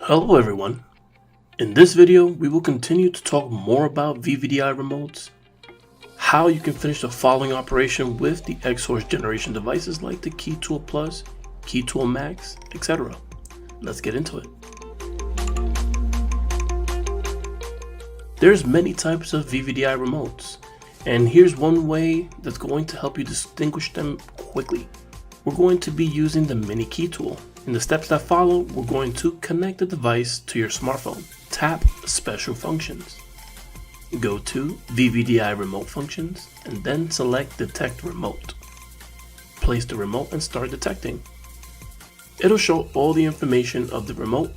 Hello everyone. In this video, we will continue to talk more about VVDI remotes, how you can finish the following operation with the Xhorse generation devices like the Key Tool Plus, Key Tool Max, etc. Let's get into it. There's many types of VVDI remotes, and here's one way that's going to help you distinguish them quickly. We're going to be using the mini key tool. In the steps that follow, we're going to connect the device to your smartphone. Tap Special Functions. Go to VVDI Remote Functions and then select Detect Remote. Place the remote and start detecting. It'll show all the information of the remote.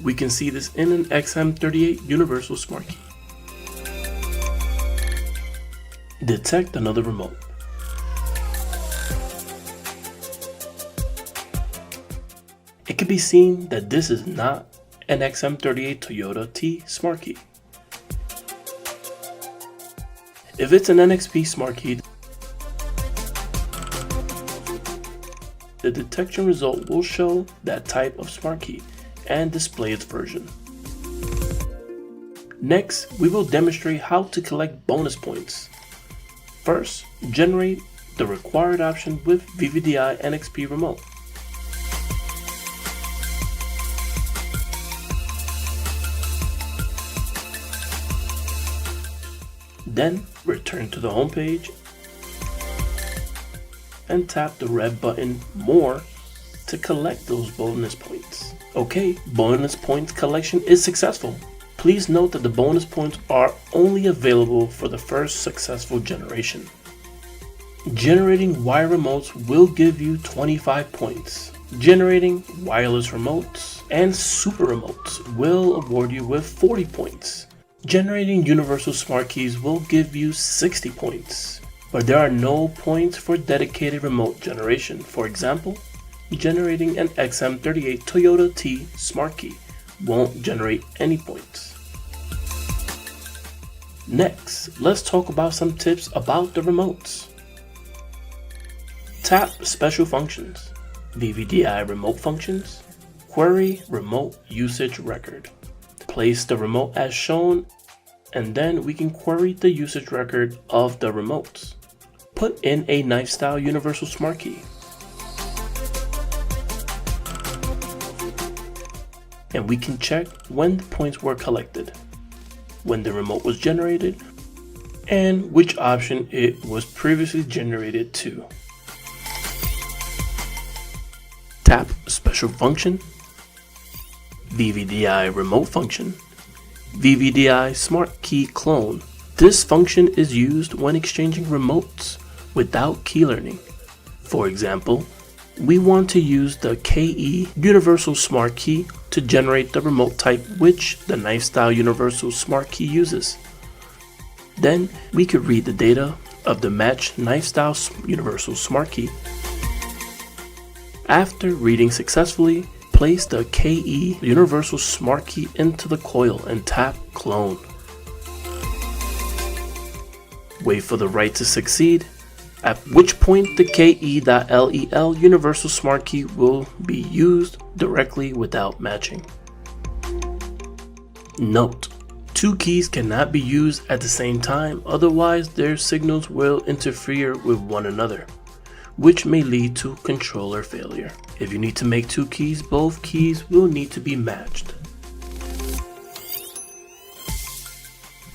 We can see this in an XM38 Universal Smart Key. Detect another remote. It can be seen that this is not an XM38 Toyota T Smart Key. If it's an NXP Smart Key, the detection result will show that type of Smart Key and display its version. Next, we will demonstrate how to collect bonus points. First, generate the required option with VVDI NXP remote. Then return to the home page and tap the red button More to collect those bonus points. Okay, bonus points collection is successful. Please note that the bonus points are only available for the first successful generation. Generating wire remotes will give you 25 points. Generating wireless remotes and super remotes will award you with 40 points. Generating universal smart keys will give you 60 points, but there are no points for dedicated remote generation. For example, generating an XM38 Toyota T Smart Key won't generate any points. Next, let's talk about some tips about the remotes. Tap Special Functions, VVDI Remote Functions, Query Remote Usage Record. Place the remote as shown, and then we can query the usage record of the remotes. Put in a knife style universal smart key. And we can check when the points were collected, when the remote was generated, and which option it was previously generated to. Tap Special Function, VVDI Remote Function, VVDI Smart Key Clone. This function is used when exchanging remotes without key learning. For example, we want to use the KE Universal Smart Key to generate the remote type which the knife style Universal Smart Key uses. Then we could read the data of the matched knife style Universal Smart Key. After reading successfully, place the KE Universal Smart Key into the coil and tap Clone. Wait for the write to succeed, at which point the KE.LEL Universal Smart Key will be used directly without matching. Note: two keys cannot be used at the same time, otherwise their signals will interfere with one another, which may lead to controller failure. If you need to make two keys, both keys will need to be matched.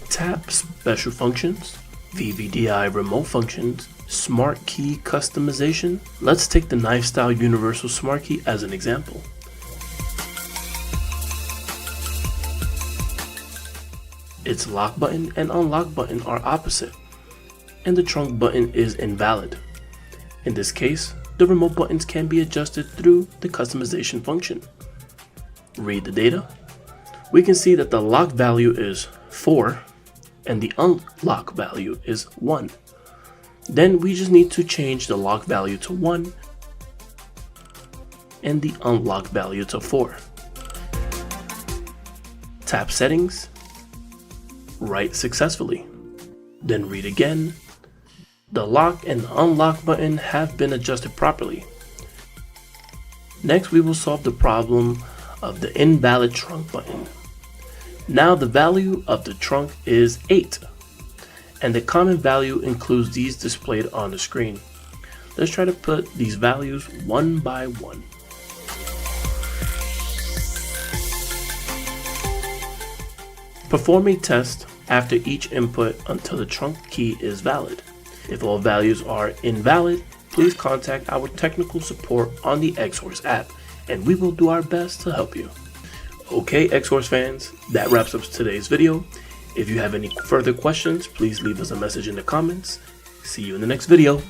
Tap Special Functions, VVDI Remote Functions, Smart Key Customization. Let's take the knife style Universal Smart Key as an example. Its lock button and unlock button are opposite, and the trunk button is invalid. In this case, the remote buttons can be adjusted through the customization function. Read the data. We can see that the lock value is 4 and the unlock value is 1. Then we just need to change the lock value to 1 and the unlock value to 4. Tap Settings. Write successfully. Then read again. The lock and unlock button have been adjusted properly. Next, we will solve the problem of the invalid trunk button. Now the value of the trunk is 8, and the common value includes these displayed on the screen. Let's try to put these values one by one. Perform a test after each input until the trunk key is valid. If all values are invalid, please contact our technical support on the Xhorse app, and we will do our best to help you. Okay, Xhorse fans, that wraps up today's video. If you have any further questions, please leave us a message in the comments. See you in the next video.